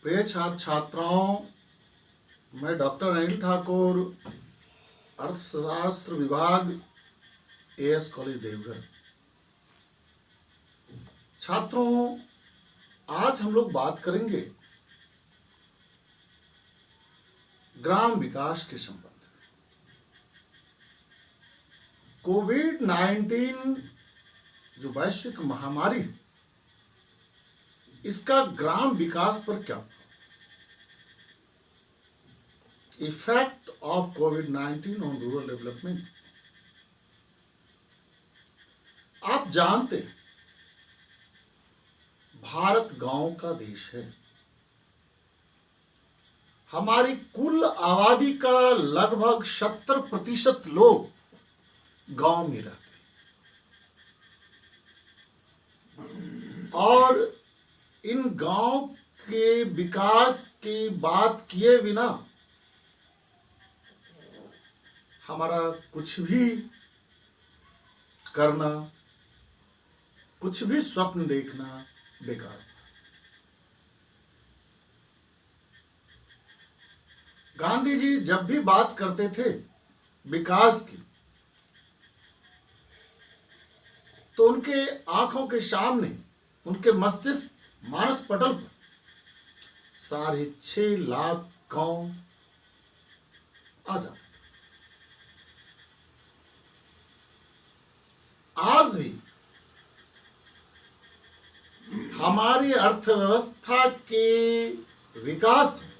प्रिय छात्र छात्राओं, मैं डॉक्टर अनिल ठाकुर, अर्थशास्त्र विभाग, एएस कॉलेज देवघर। छात्रों, आज हम लोग बात करेंगे ग्राम विकास के संबंध में। कोविड-19 जो वैश्विक महामारी है, इसका ग्राम विकास पर क्या effect of covid on rural development. आप जानते हैं, भारत गांव का देश है। हमारी कुल आबादी का लगभग 70% लोग गांव में रहते हैं और इन गांव के विकास की बात किए बिना हमारा कुछ भी करना, कुछ भी स्वप्न देखना बेकार। गांधी जी जब भी बात करते थे विकास की, तो उनके आंखों के सामने, उनके मस्तिष्क मानस पटल पर 6.5 लाख गांव आ जाते। आज भी हमारी अर्थव्यवस्था के विकास में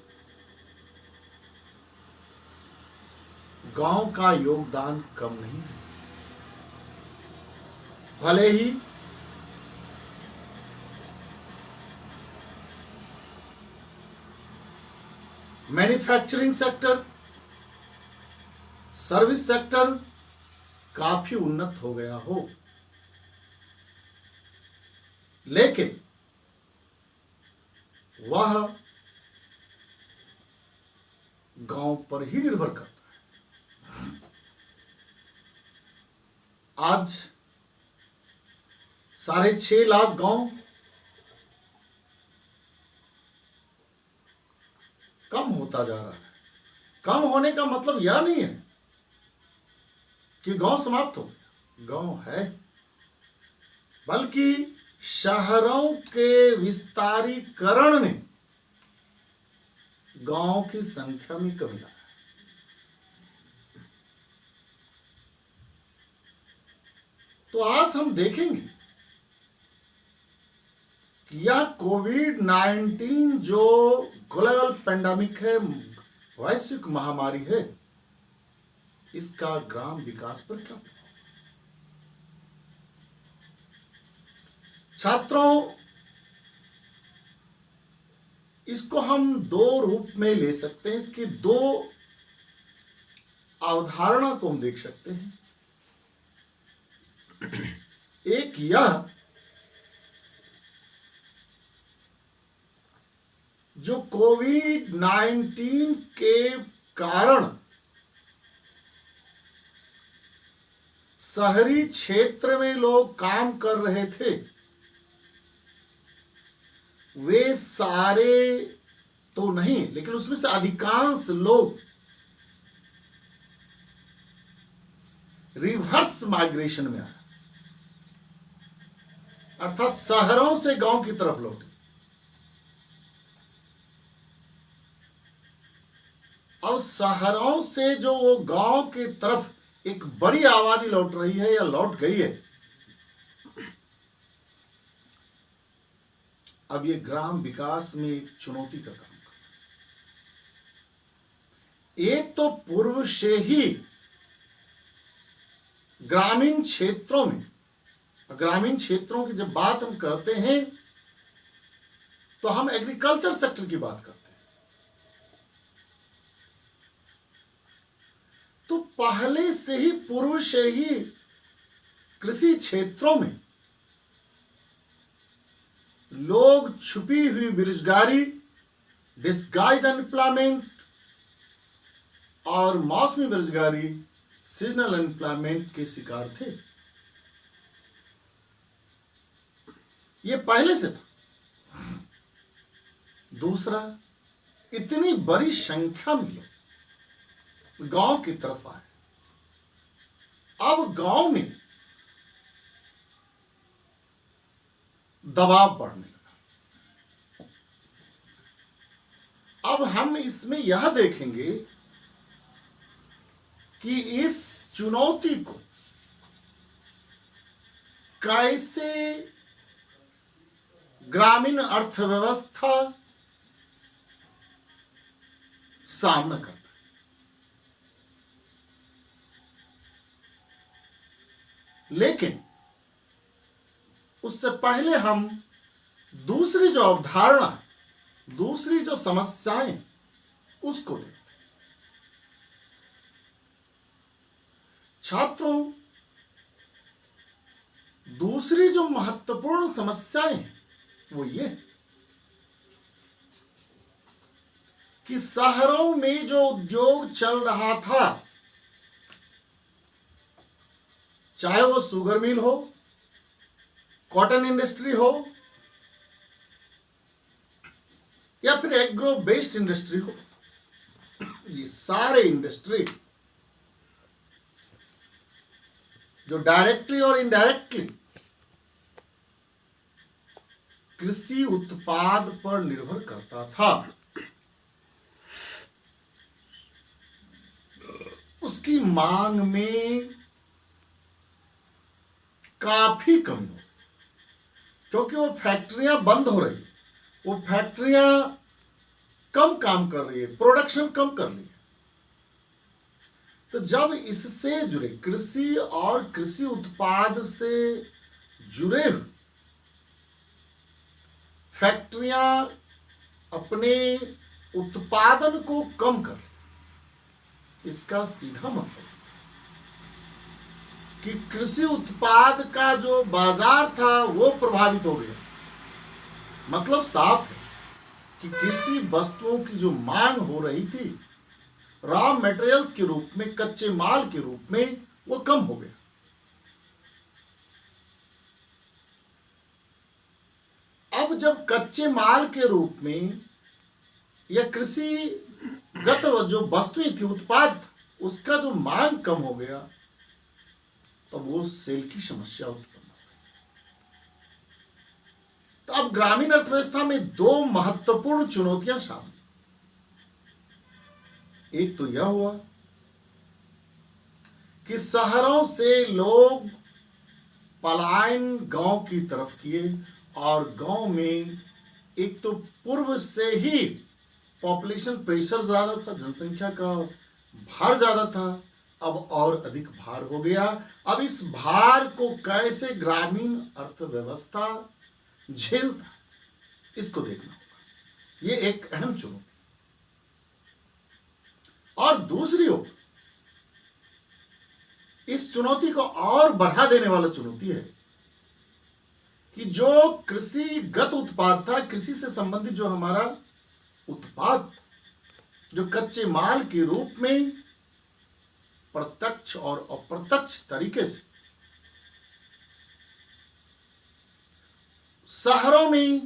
गांव का योगदान कम नहीं है। भले ही मैन्युफैक्चरिंग सेक्टर, सर्विस सेक्टर काफी उन्नत हो गया हो, लेकिन वह गांव पर ही निर्भर करता है। आज 6.5 लाख गांव कम होता जा रहा है। कम होने का मतलब यह नहीं है कि गांव समाप्त हो गया, गांव है, बल्कि शहरों के विस्तारीकरण ने गांव की संख्या में कमी लाई। तो आज हम देखेंगे कि यह कोविड-19 जो ग्लोबल पेंडेमिक है, वैश्विक महामारी है, इसका ग्राम विकास पर क्या प्रभाव। छात्रों, इसको हम 2 रूप में ले सकते हैं। इसकी 2 अवधारणा को हम देख सकते हैं। एक यह जो कोविड-19 के कारण शहरी क्षेत्र में लोग काम कर रहे थे, वे सारे तो नहीं, लेकिन उसमें से अधिकांश लोग रिवर्स माइग्रेशन में आए, अर्थात शहरों से गांव की तरफ लौटे। और शहरों से जो वो गांव की तरफ एक बड़ी आबादी लौट रही है या लौट गई है, अब ये ग्राम विकास में एक चुनौती का काम कर। एक तो पूर्व से ही ग्रामीण क्षेत्रों में, ग्रामीण क्षेत्रों की जब बात हम करते हैं तो हम एग्रीकल्चर सेक्टर की बात करते हैं। तो पहले से ही, पूर्व से ही कृषि क्षेत्रों में लोग छुपी हुई बेरोजगारी, डिस्गाइज्ड अनएम्प्लॉयमेंट और मौसमी बेरोजगारी, सीजनल अनएम्प्लॉयमेंट के शिकार थे। ये पहले से था। दूसरा, इतनी बड़ी संख्या में लोग गांव की तरफ आए। अब गांव में दबाव बढ़ने लगा। अब हम इसमें यह देखेंगे कि इस चुनौती को कैसे ग्रामीण अर्थव्यवस्था सामना करता है। लेकिन उससे पहले हम दूसरी जो अवधारणा, दूसरी जो समस्याएं, उसको देखते हैं। छात्रों, दूसरी जो महत्वपूर्ण समस्याएं हैं वो ये कि शहरों में जो उद्योग चल रहा था, चाहे वो शुगर मिल हो, कॉटन इंडस्ट्री हो, या फिर एग्रो बेस्ड इंडस्ट्री हो, ये सारे इंडस्ट्री जो डायरेक्टली और इनडायरेक्टली कृषि उत्पाद पर निर्भर करता था, उसकी मांग में काफी कमी हो, क्योंकि वो फैक्ट्रियां बंद हो रही, वो फैक्ट्रियां कम काम कर रही है, प्रोडक्शन कम कर रही है। तो जब इससे जुड़े कृषि और कृषि उत्पाद से जुड़े फैक्ट्रियां अपने उत्पादन को कम कर, इसका सीधा मतलब कि कृषि उत्पाद का जो बाजार था वो प्रभावित हो गया। मतलब साफ है कि कृषि वस्तुओं की जो मांग हो रही थी रॉ मटेरियल्स के रूप में, कच्चे माल के रूप में, वो कम हो गया। अब जब कच्चे माल के रूप में या कृषिगत जो वस्तुएं थी, उत्पाद, उसका जो मांग कम हो गया, तब वो सेल की समस्या उत्पन्न हो गई। तो अब ग्रामीण अर्थव्यवस्था में दो महत्वपूर्ण चुनौतियां शामिल। एक तो यह हुआ कि शहरों से लोग पलायन गांव की तरफ किए, और गांव में एक तो पूर्व से ही पॉपुलेशन प्रेशर ज्यादा था, जनसंख्या का भार ज्यादा था, अब और अधिक भार हो गया। अब इस भार को कैसे ग्रामीण अर्थव्यवस्था झेलता, इसको देखना होगा। ये एक अहम चुनौती। और दूसरी ओर इस चुनौती को और बढ़ा देने वाला चुनौती है कि जो कृषिगत उत्पाद था, कृषि से संबंधित जो हमारा उत्पाद, जो कच्चे माल के रूप में प्रत्यक्ष और अप्रत्यक्ष तरीके से शहरों में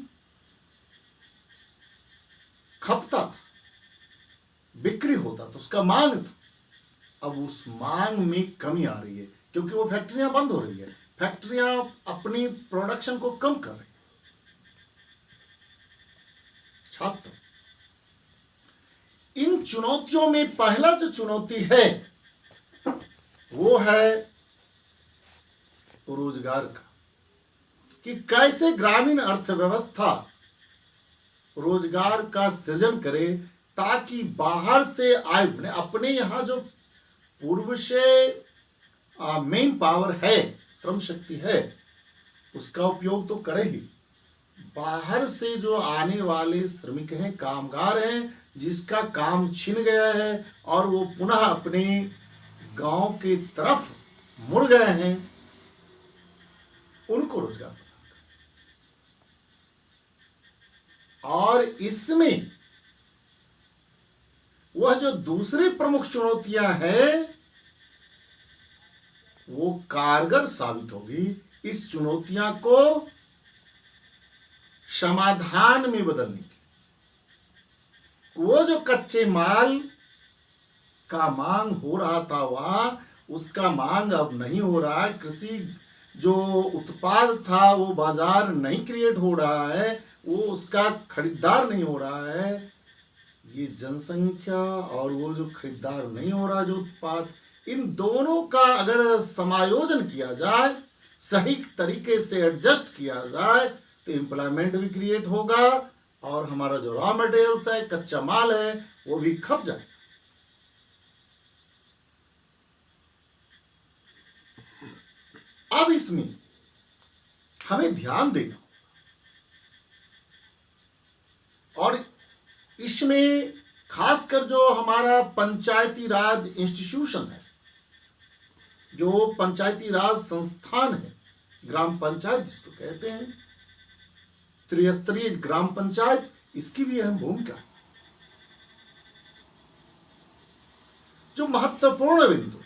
खपता था, बिक्री होता था, उसका मांग था। अब उस मांग में कमी आ रही है, क्योंकि वो फैक्ट्रियां बंद हो रही है, फैक्ट्रियां अपनी प्रोडक्शन को कम कर रही है। छात्र, इन चुनौतियों में पहला जो चुनौती है वो है रोजगार का, कि कैसे ग्रामीण अर्थव्यवस्था रोजगार का सृजन करे, ताकि बाहर से आए, अपने यहां जो पूर्व से मेन पावर है, श्रम शक्ति है, उसका उपयोग तो करे ही, बाहर से जो आने वाले श्रमिक हैं, कामगार हैं, जिसका काम छिन गया है और वो पुनः अपने गांव की तरफ मुड़ गए हैं, उनको रोजगार प्रदान करें। और इसमें वह जो दूसरी प्रमुख चुनौतियां हैं वो कारगर साबित होगी इस चुनौतियां को समाधान में बदलने की। वो जो कच्चे माल का मांग हो रहा था वहां, उसका मांग अब नहीं हो रहा है। कृषि जो उत्पाद था वो बाजार नहीं क्रिएट हो रहा है, वो उसका खरीदार नहीं हो रहा है। ये जनसंख्या और वो जो खरीदार नहीं हो रहा जो उत्पाद, इन दोनों का अगर समायोजन किया जाए, सही तरीके से एडजस्ट किया जाए, तो एम्प्लॉयमेंट भी क्रिएट होगा और हमारा जो रॉ मटेरियल्स है, कच्चा माल है, वो भी खप जाए। अब इसमें हमें ध्यान देना और इसमें खासकर जो हमारा पंचायती राज इंस्टीट्यूशन है, जो पंचायती राज संस्थान है, ग्राम पंचायत जिसको कहते हैं, त्रिस्तरीय ग्राम पंचायत, इसकी भी अहम भूमिका है। जो महत्वपूर्ण बिंदु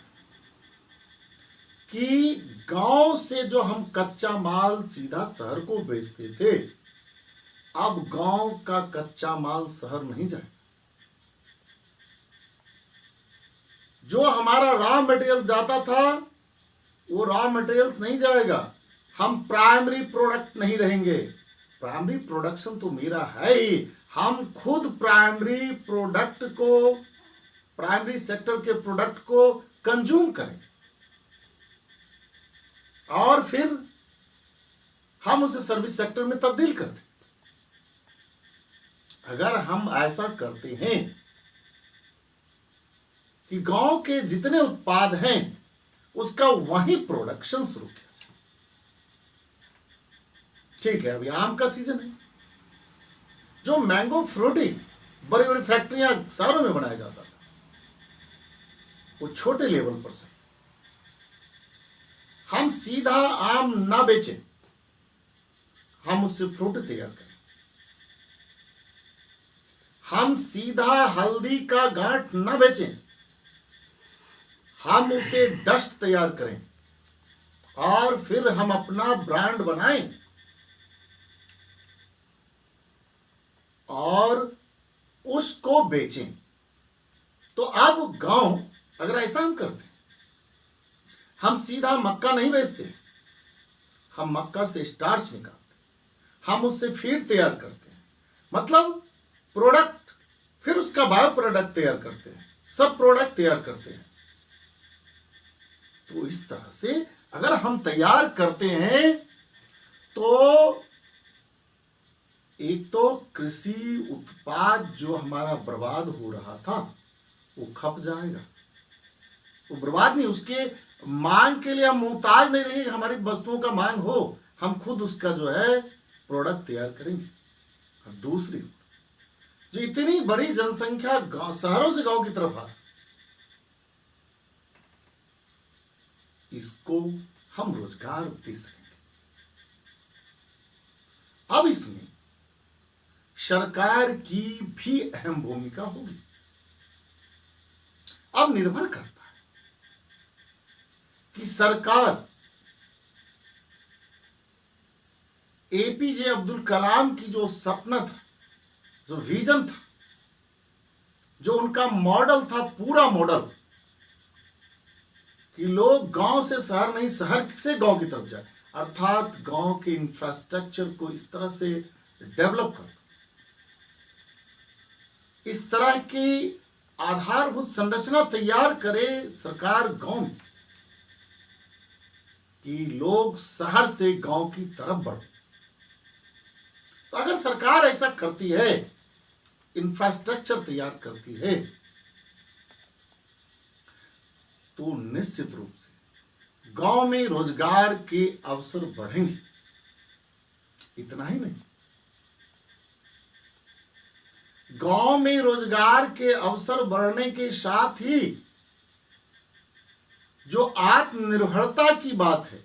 कि गांव से जो हम कच्चा माल सीधा शहर को बेचते थे, अब गांव का कच्चा माल शहर नहीं जाए। जो हमारा रॉ मटेरियल्स जाता था वो रॉ मटेरियल्स नहीं जाएगा। हम प्राइमरी प्रोडक्ट नहीं रहेंगे। प्राइमरी प्रोडक्शन तो मेरा है ही, हम खुद प्राइमरी प्रोडक्ट को, प्राइमरी सेक्टर के प्रोडक्ट को कंज्यूम करेंगे और फिर हम उसे सर्विस सेक्टर में तब्दील कर दें। अगर हम ऐसा करते हैं कि गांव के जितने उत्पाद हैं उसका वहीं प्रोडक्शन शुरू किया जाए। ठीक है, अभी आम का सीजन है, जो मैंगो फ्रूटी बड़ी बड़ी फैक्ट्रियां शहरों में बनाया जाता था, वो छोटे लेवल पर से हम सीधा आम ना बेचें, हम उससे फ्रूट तैयार करें। हम सीधा हल्दी का गांठ ना बेचें, हम उसे डस्ट तैयार करें और फिर हम अपना ब्रांड बनाएं और उसको बेचें। तो अब गांव अगर ऐसा हम करते, हम सीधा मक्का नहीं बेचते, हम मक्का से स्टार्च निकालते, हम उससे फीड तैयार करते हैं, मतलब प्रोडक्ट, फिर उसका बायो प्रोडक्ट तैयार करते हैं, सब प्रोडक्ट तैयार करते हैं। तो इस तरह से अगर हम तैयार करते हैं तो एक तो कृषि उत्पाद जो हमारा बर्बाद हो रहा था वो खप जाएगा। वो बर्बाद नहीं, उसके मांग के लिए हम मोहताज नहीं रहेंगे, हमारी वस्तुओं का मांग हो, हम खुद उसका जो है प्रोडक्ट तैयार करेंगे। और दूसरी, जो इतनी बड़ी जनसंख्या शहरों से गांव की तरफ आ, इसको हम रोजगार दे सकेंगे। अब इसमें सरकार की भी अहम भूमिका होगी। अब निर्भर करता है कि सरकार एपीजे अब्दुल कलाम की जो सपना था, जो विजन था, जो उनका मॉडल था, पूरा मॉडल कि लोग गांव से शहर नहीं, शहर से गांव की तरफ जाए, अर्थात गांव के इंफ्रास्ट्रक्चर को इस तरह से डेवलप कर, इस तरह की आधारभूत संरचना तैयार करे सरकार गांव में कि लोग शहर से गांव की तरफ बढ़े। तो अगर सरकार ऐसा करती है, इंफ्रास्ट्रक्चर तैयार करती है, तो निश्चित रूप से गांव में रोजगार के अवसर बढ़ेंगे। इतना ही नहीं, गांव में रोजगार के अवसर बढ़ने के साथ ही जो आत्मनिर्भरता की बात है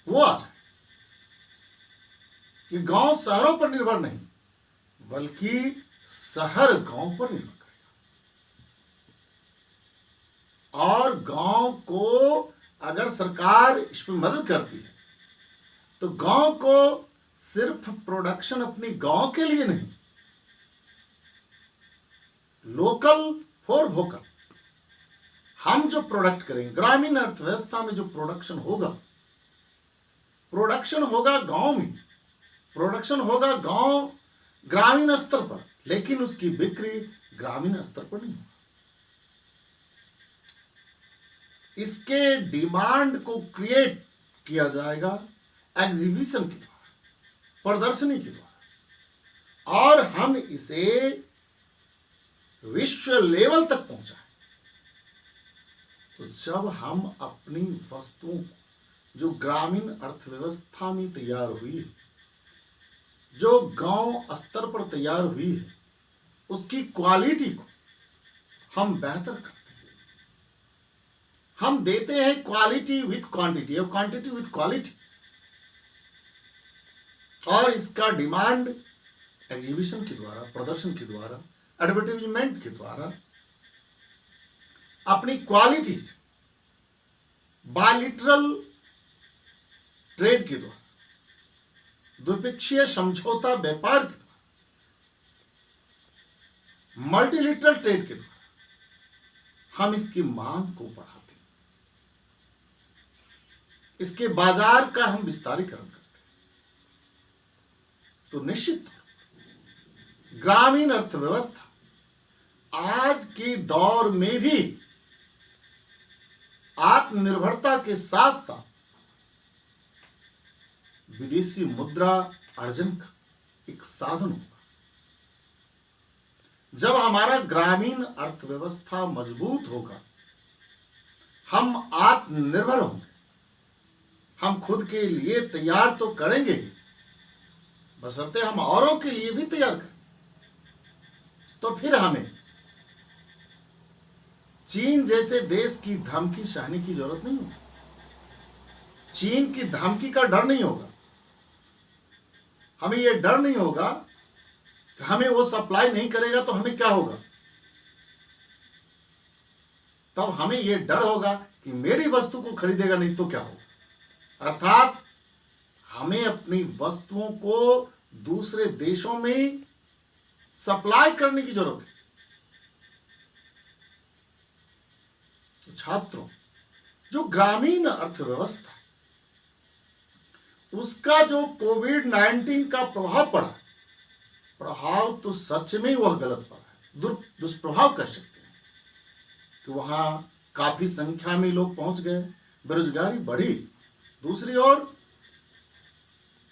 वो आ जाए कि गांव शहरों पर निर्भर नहीं, बल्कि शहर गांव पर निर्भर करेगा। और गांव को अगर सरकार इसमें मदद करती है तो गांव को सिर्फ प्रोडक्शन अपनी गांव के लिए नहीं, लोकल फॉर वोकल। हम जो प्रोडक्ट करेंगे, ग्रामीण अर्थव्यवस्था में जो प्रोडक्शन होगा गांव में, प्रोडक्शन होगा गांव ग्रामीण स्तर पर, लेकिन उसकी बिक्री ग्रामीण स्तर पर नहीं होगी। इसके डिमांड को क्रिएट किया जाएगा एग्जीबिशन के द्वारा, प्रदर्शनी के द्वारा, और हम इसे विश्व लेवल तक पहुंचाएं। तो जब हम अपनी वस्तुओं को जो ग्रामीण अर्थव्यवस्था में तैयार हुई है, जो गांव स्तर पर तैयार हुई है, उसकी क्वालिटी को हम बेहतर करते हैं। हम देते हैं क्वालिटी विथ क्वांटिटी और क्वांटिटी विथ क्वालिटी, और इसका डिमांड एग्जीबिशन के द्वारा, प्रदर्शन के द्वारा, एडवर्टाइजमेंट के द्वारा, अपनी क्वालिटी से, बायलिटरल ट्रेड के द्वारा, द्विपक्षीय समझौता व्यापार के द्वारा, मल्टीलिटरल ट्रेड के द्वारा हम इसकी मांग को बढ़ाते हैं, इसके बाजार का हम विस्तारीकरण करते हैं। तो निश्चित ग्रामीण अर्थव्यवस्था आज के दौर में भी आत्मनिर्भरता के साथ साथ विदेशी मुद्रा अर्जन का एक साधन होगा। जब हमारा ग्रामीण अर्थव्यवस्था मजबूत होगा, हम आत्मनिर्भर होंगे, हम खुद के लिए तैयार तो करेंगे ही, बशर्ते हम औरों के लिए भी तैयार करें। तो फिर हमें चीन जैसे देश की धमकी सहने की जरूरत नहीं होगी। चीन की धमकी का डर नहीं होगा। हमें यह डर नहीं होगा कि हमें वो सप्लाई नहीं करेगा तो हमें क्या होगा। तब हमें यह डर होगा कि मेरी वस्तु को खरीदेगा नहीं तो क्या होगा। अर्थात हमें अपनी वस्तुओं को दूसरे देशों में सप्लाई करने की जरूरत है। तो छात्रों, जो ग्रामीण अर्थव्यवस्था, उसका जो कोविड-19 का प्रभाव पड़ा, प्रभाव तो सच में वह गलत पड़ा है, दुष्प्रभाव कह सकते हैं कि वहां काफी संख्या में लोग पहुंच गए, बेरोजगारी बढ़ी। दूसरी ओर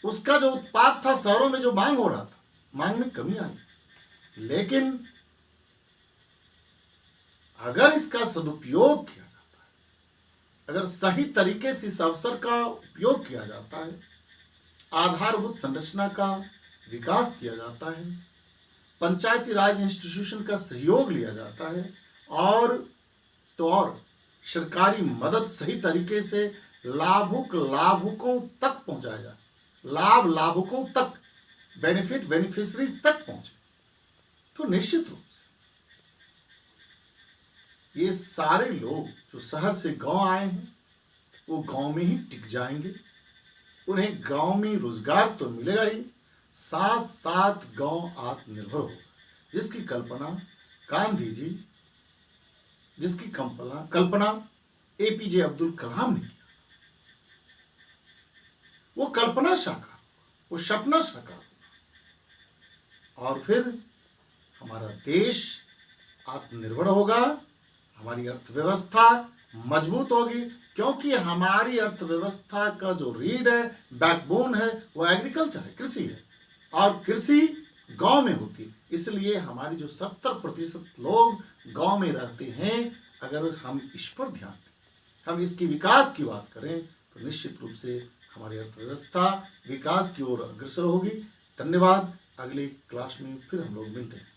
उसका जो उत्पाद था, शहरों में जो मांग हो रहा था, मांग में कमी आई। लेकिन अगर इसका सदुपयोग किया जाता है, अगर सही तरीके से इस अवसर का उपयोग किया जाता है, आधारभूत संरचना का विकास किया जाता है, पंचायती राज इंस्टीट्यूशन का सहयोग लिया जाता है, और सरकारी मदद सही तरीके से लाभुकों तक पहुंचाया जाए, लाभुकों तक, बेनिफिशरीज तक पहुंचे, तो निश्चित रूप से ये सारे लोग जो शहर से गांव आए हैं, वो गांव में ही टिक जाएंगे। उन्हें गांव में रोजगार तो मिलेगा ही, साथ साथ गांव आत्मनिर्भर होगा, जिसकी कल्पना गांधी जी, जिसकी कल्पना एपीजे अब्दुल कलाम ने किया। वो कल्पना साकार, वो सपना साकार, और फिर हमारा देश आत्मनिर्भर होगा, हमारी अर्थव्यवस्था मजबूत होगी, क्योंकि हमारी अर्थव्यवस्था का जो रीढ़ है, बैकबोन है, वो एग्रीकल्चर है, कृषि है, और कृषि गांव में होती है। इसलिए हमारी जो 70% लोग गांव में रहते हैं, अगर हम इस पर ध्यान दें, हम इसके विकास की बात करें, तो निश्चित रूप से हमारी अर्थव्यवस्था विकास की ओर अग्रसर होगी। धन्यवाद। अगली क्लास में फिर हम लोग मिलते हैं।